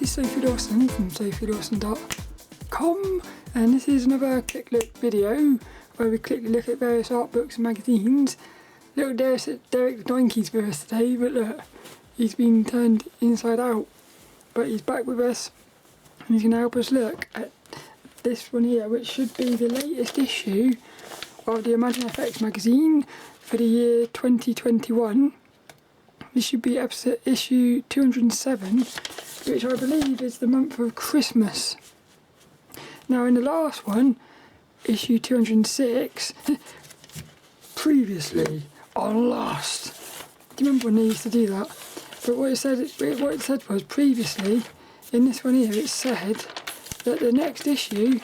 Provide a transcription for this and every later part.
is Sophie Lawson from sophielawson.com, and this is another Click Look video where we quickly look at various art books and magazines. Little Derek the Donkey's with us today, but look, he's been turned inside out. But he's back with us and he's going to help us look at this one here, which should be the latest issue of the ImagineFX Magazine for the year 2021. This should be issue 207, which I believe is the month of Christmas. Now in the last one, issue 206, previously on Lost. Do you remember when they used to do that? But what it said was previously, in this one here, it said that the next issue,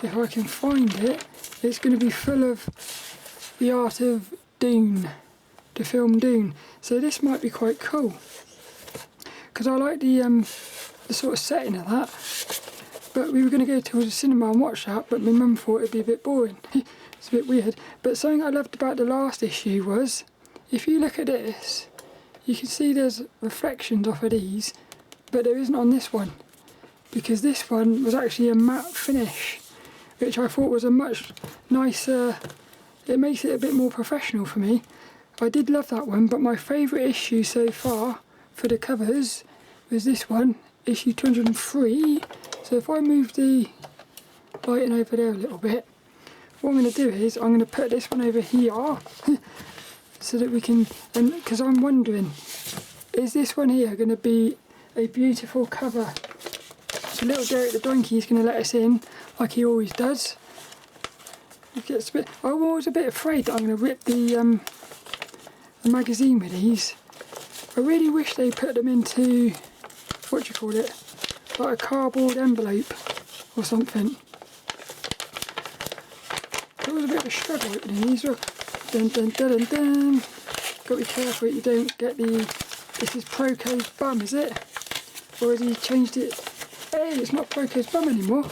if I can find it, it's going to be full of the Art of Dune, the film Dune. So this might be quite cool, because I like the sort of setting of that. But we were going to go to the cinema and watch that, but my mum thought it'd be a bit boring. It's a bit weird. But something I loved about the last issue was, if you look at this, you can see there's reflections off of these, but there isn't on this one, because this one was actually a matte finish, which I thought was a much nicer, it makes it a bit more professional for me. I did love that one, but my favourite issue so far for the covers was this one, issue 203. So if I move the lighting over there a little bit, what I'm going to do is I'm going to put this one over here so that we can, because I'm wondering, is this one here going to be a beautiful cover? So little Derek the Donkey is going to let us in like he always does. I was a bit afraid that I'm going to rip the magazine with these. I really wish they put them into, what do you call it, like a cardboard envelope or something. It was a bit of a struggle opening these. Dun dun dun dun dun. Got to be careful that you don't get the. This is Proco's bum, is it? Or has he changed it? Hey, it's not Proco's bum anymore.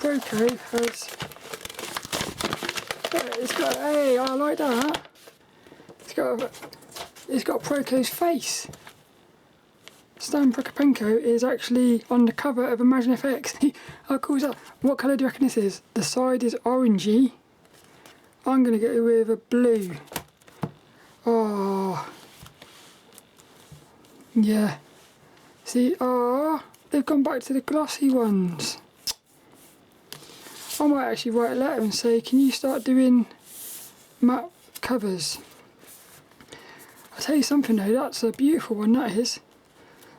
Proco has. It's got. Hey, I like that. It's got Proco's face. Stan Prokopenko is actually on the cover of ImagineFX. How cool is that? What colour do you reckon this is? The side is orangey. I'm going to go with a blue. Oh. Yeah. See, they've gone back to the glossy ones. I might actually write a letter and say, can you start doing matte covers? I'll tell you something though, that's a beautiful one, that is.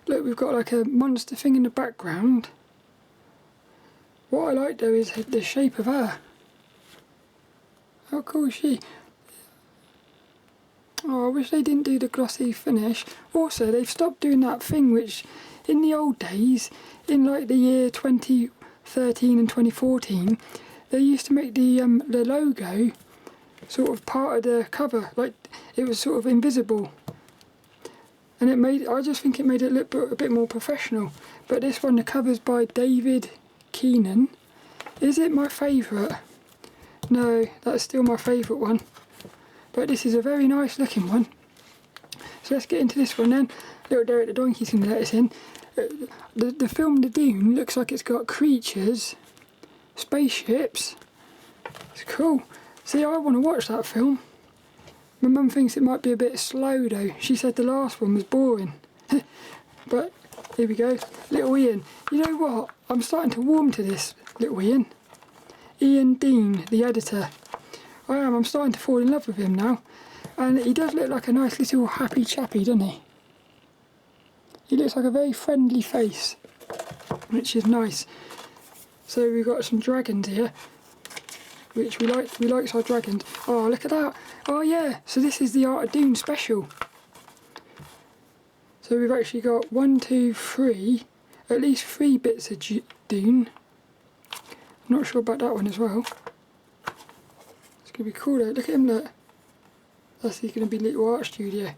Look, we've got like a monster thing in the background. What I like though is the shape of her. How cool is she? Oh, I wish they didn't do the glossy finish. Also, they've stopped doing that thing which, in the old days, in like the year 2013 and 2014, they used to make the logo sort of part of the cover, like it was sort of invisible. And I just think it made it look a bit more professional. But this one, the cover's by David Keenan. Is it my favourite? No, that's still my favourite one. But this is a very nice looking one. So let's get into this one then. Little Derek the Donkey's going to let us in. The film The Dune looks like it's got creatures, spaceships. It's cool. See, I want to watch that film. My mum thinks it might be a bit slow though. She said the last one was boring. But here we go. Little Ian. You know what? I'm starting to warm to this little Ian. Ian Dean, the editor. I am. I'm starting to fall in love with him now. And he does look like a nice little happy chappy, doesn't he? He looks like a very friendly face, which is nice. So we've got some dragons here, which we like. We like our dragons. Oh, look at that. Oh yeah, so this is the Art of Dune Special. So we've actually got 1, 2, 3, at least 3 bits of Dune. I'm not sure about that one as well. It's going to be cool though. Look at him, look. That's going to be little art studio.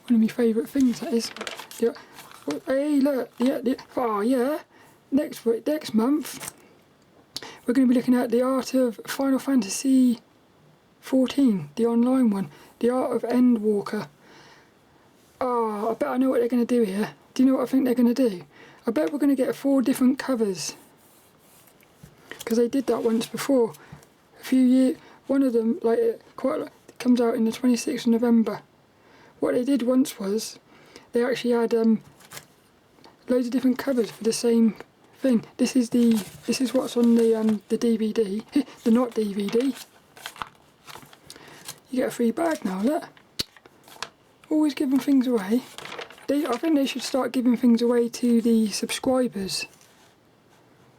One of my favourite things, that is. Yeah. Hey, look. Yeah. Oh yeah. Next month, we're going to be looking at the Art of Final Fantasy 14, the online one, the Art of Endwalker. Oh, I bet I know what they're going to do here. Do you know what I think they're going to do? I bet we're going to get 4 different covers. Because they did that once before. A few years, one of them, like, it comes out in the 26th of November. What they did once was, they actually had loads of different covers for the same thing. This is what's on the DVD, the not DVD. You get a free bag now, look. Always giving things away. I think they should start giving things away to the subscribers.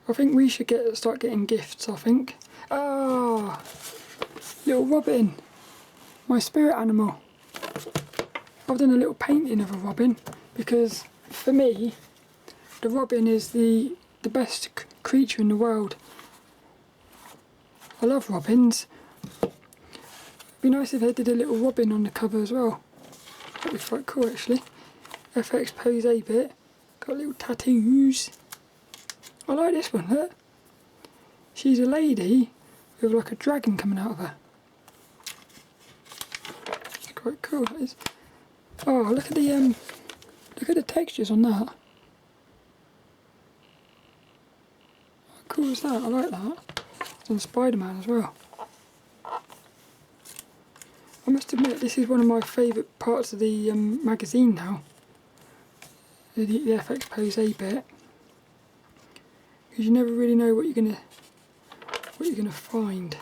I think we should start getting gifts, I think. Ah, little robin, my spirit animal. I've done a little painting of a robin because for me, the robin is the best creature in the world. I love robins. It'd be nice if they did a little robin on the cover as well. That'd be quite cool actually. FX Pose 8-bit, got little tattoos. I like this one, look. She's a lady with like a dragon coming out of her. It's quite cool, that is. Oh, look at the textures on that. How cool is that? I like that. It's on Spider-Man as well. I must admit, this is one of my favourite parts of the magazine now. The FX Pose 8-bit. Because you never really know what you're gonna find.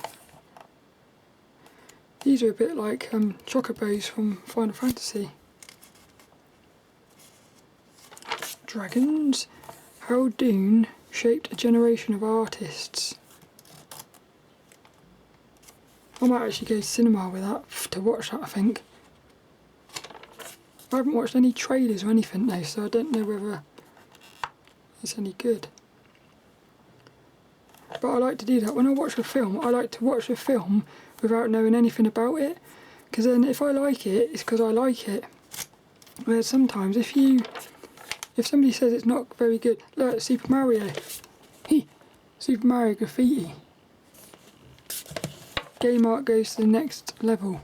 These are a bit like chocobos from Final Fantasy. Dragons. How Dune shaped a generation of artists. I might actually go to cinema with that to watch that, I think. I haven't watched any trailers or anything though, so I don't know whether it's any good. But I like to do that. When I watch a film, I like to watch a film without knowing anything about it. Because then if I like it, it's because I like it. Whereas sometimes if somebody says it's not very good, look, Super Mario. Super Mario Graffiti. Game art goes to the next level.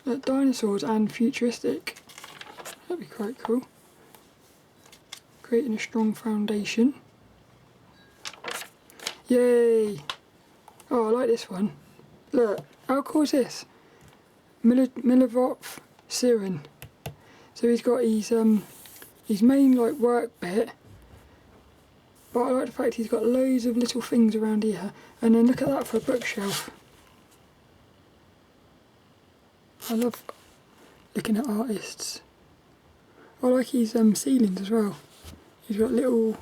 Look, dinosaurs and futuristic. That'd be quite cool. Creating a strong foundation. Yay! Oh, I like this one. Look, how cool is this? Milivoj Ćeran. So he's got his main like work bit, but I like the fact he's got loads of little things around here. And then look at that for a bookshelf. I love looking at artists. I like his ceilings as well. He's got little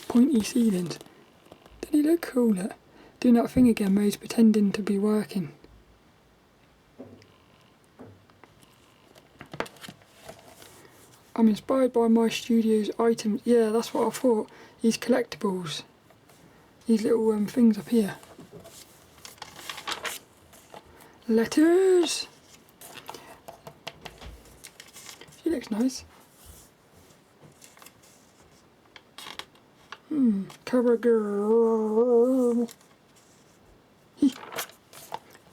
pointy ceilings. Doesn't he look cool? Look? Doing that thing again where he's pretending to be working. I'm inspired by my studio's items. Yeah, that's what I thought. These collectibles. These little things up here. Letters! She looks nice. Cover girl.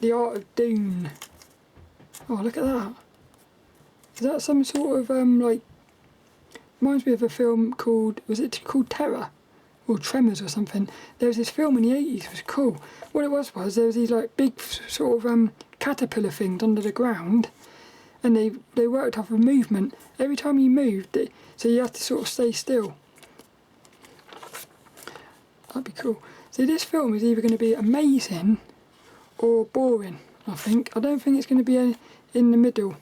The Art of Dune. Oh, look at that. Is that some sort of like, reminds me of a film called, was it called Terror? Or Tremors or something. There was this film in the 80s, it was cool. What it was there was these like big sort of caterpillar things under the ground, and they worked off of movement. Every time you moved, so you had to sort of stay still. That'd be cool. So this film is either going to be amazing or boring, I think. I don't think it's going to be in the middle.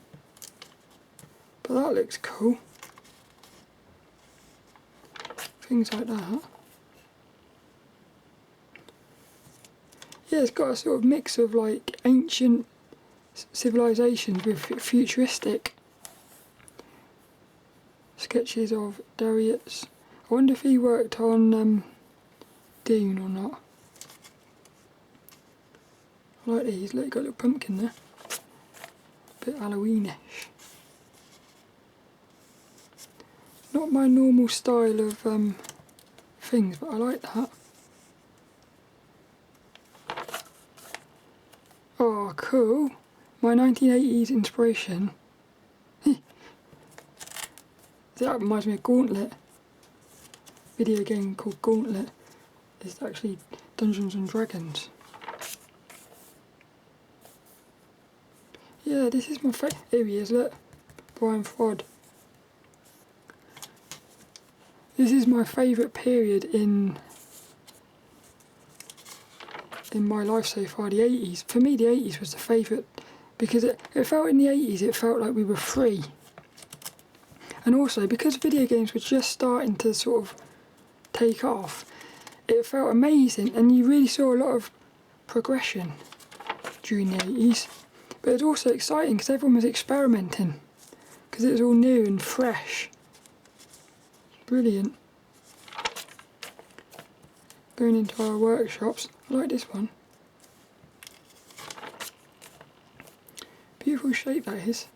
But that looks cool. Things like that. Yeah, it's got a sort of mix of like ancient civilizations with futuristic. Sketches of Dariusz. I wonder if he worked on Dune or not. I like these. Look, got a little pumpkin there. A bit Halloweenish. Not my normal style of things, but I like that. Oh, cool. My 1980s inspiration That reminds me of Gauntlet. Video game called Gauntlet. It's actually Dungeons and Dragons. Yeah, this is my favourite. Here he is, look. Brian Frodd. This is my favourite period in my life so far, the 80s. For me, the 80s was the favourite because it felt in the 80s, it felt like we were free. And also, because video games were just starting to sort of take off, it felt amazing, and you really saw a lot of progression during the 80s. But it was also exciting because everyone was experimenting, because it was all new and fresh. Brilliant. Going into our workshops. I like this one. Beautiful shape that is.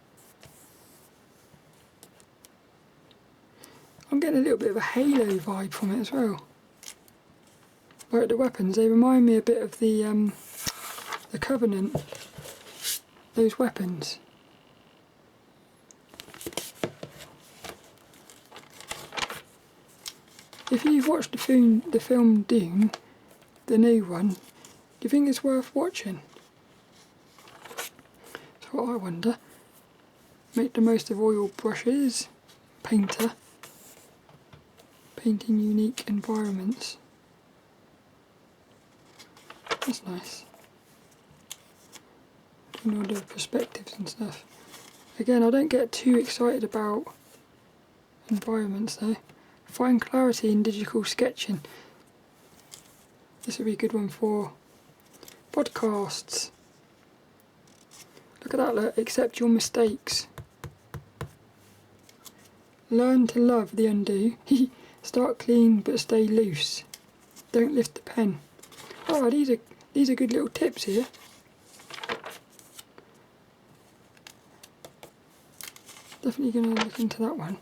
I'm getting a little bit of a Halo vibe from it as well. Like the weapons, they remind me a bit of the Covenant. Those weapons. If you've watched the film Dune, the new one, do you think it's worth watching? That's what I wonder. Make the most of oil brushes, painter, painting unique environments. That's nice. Doing all the perspectives and stuff. Again, I don't get too excited about environments though. Find clarity in digital sketching. This would be a good one for podcasts. Look at that, look. Accept your mistakes. Learn to love the undo. Start clean but stay loose. Don't lift the pen. Oh, these are good little tips here. Definitely going to look into that one.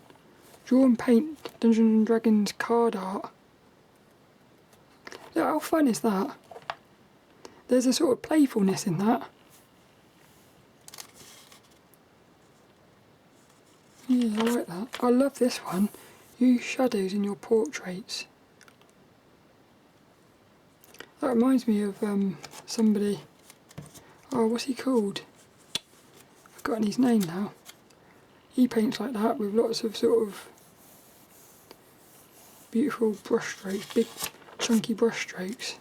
Draw and paint Dungeons and Dragons card art. Look, how fun is that? There's a sort of playfulness in that. Yeah, I like that. I love this one. Use shadows in your portraits. That reminds me of somebody. Oh, what's he called? I've forgotten his name now. He paints like that with lots of sort of beautiful brush strokes, big chunky brush strokes.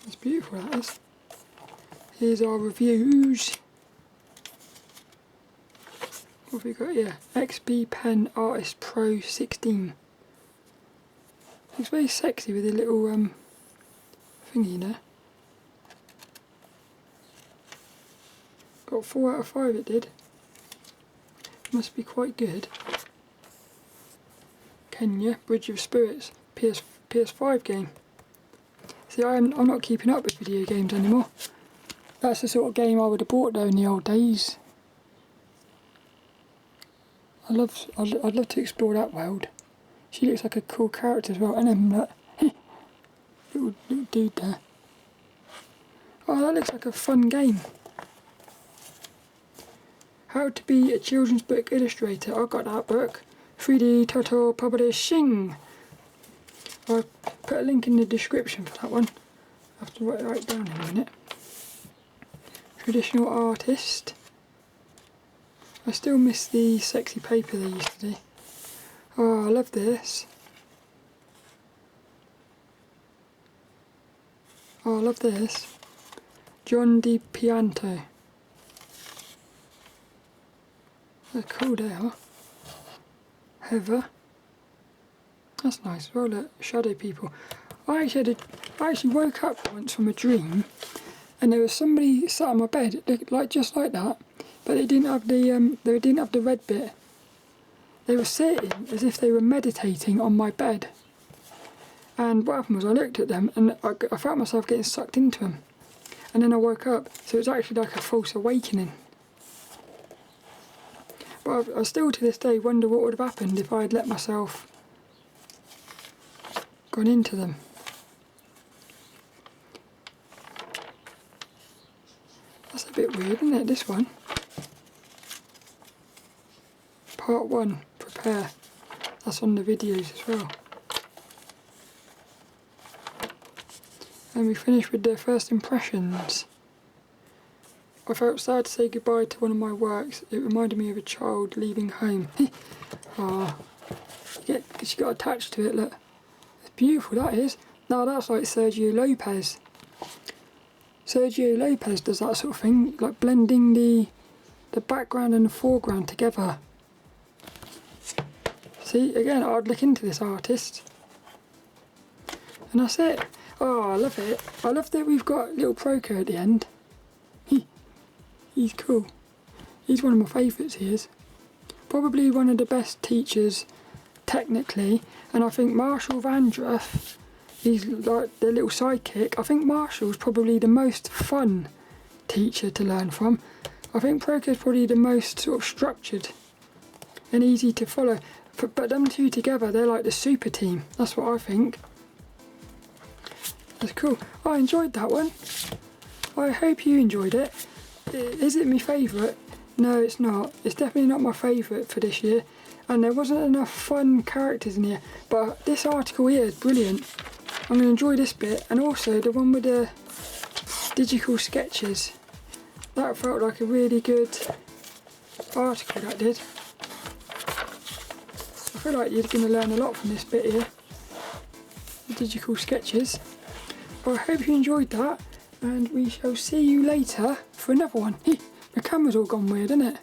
It's beautiful, that is. Here's our reviews. What have we got here? XB Pen Artist Pro 16. Looks very sexy with a little thingy there. Got 4 out of 5 it did. Must be quite good. Kena, Bridge of Spirits, PS5 game. See, I'm not keeping up with video games anymore. That's the sort of game I would have bought though in the old days. I'd love to explore that world. She looks like a cool character as well, and then that little dude there. Oh, that looks like a fun game. How to be a children's book illustrator. I got that book. 3D Total Publishing. I'll put a link in the description for that one. I have to write it down in a minute. Traditional artist. I still miss the sexy paper they used to do. Oh, I love this. Oh, I love this. John Di Pianto. They're cool, they are. Heather. That's nice as well, look, shadow people. I actually woke up once from a dream and there was somebody sat on my bed, like just like that, but they didn't have the red bit. They were sitting as if they were meditating on my bed. And what happened was I looked at them and I felt myself getting sucked into them. And then I woke up, so it was actually like a false awakening. But I still to this day wonder what would have happened if I had let myself gone into them. That's a bit weird, isn't it, this one? Part 1, prepare. That's on the videos as well. And we finished with the first impressions. I felt sad to say goodbye to one of my works. It reminded me of a child leaving home. Oh, she got attached to it, look. It's beautiful, that is. Now that's like Sergio Lopez. Sergio Lopez does that sort of thing, like blending the background and the foreground together. See, again, I'd look into this artist. And that's it. Oh, I love it. I love that we've got little Proker at the end. He's cool. He's one of my favourites, he is. Probably one of the best teachers, technically. And I think Marshall Vandruff, he's like the little sidekick. I think Marshall's probably the most fun teacher to learn from. I think Proker's probably the most sort of structured and easy to follow. But them two together, they're like the super team. That's what I think. That's cool. I enjoyed that one. I hope you enjoyed it. Is it my favourite? No, it's not. It's definitely not my favourite for this year. And there wasn't enough fun characters in here. But this article here is brilliant. I'm going to enjoy this bit. And also the one with the digital sketches. That felt like a really good article, that did. I feel like you're going to learn a lot from this bit here. The digital sketches. Well, I hope you enjoyed that, and we shall see you later for another one. The camera's all gone weird, isn't it?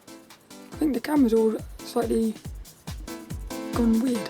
I think the camera's all slightly gone weird.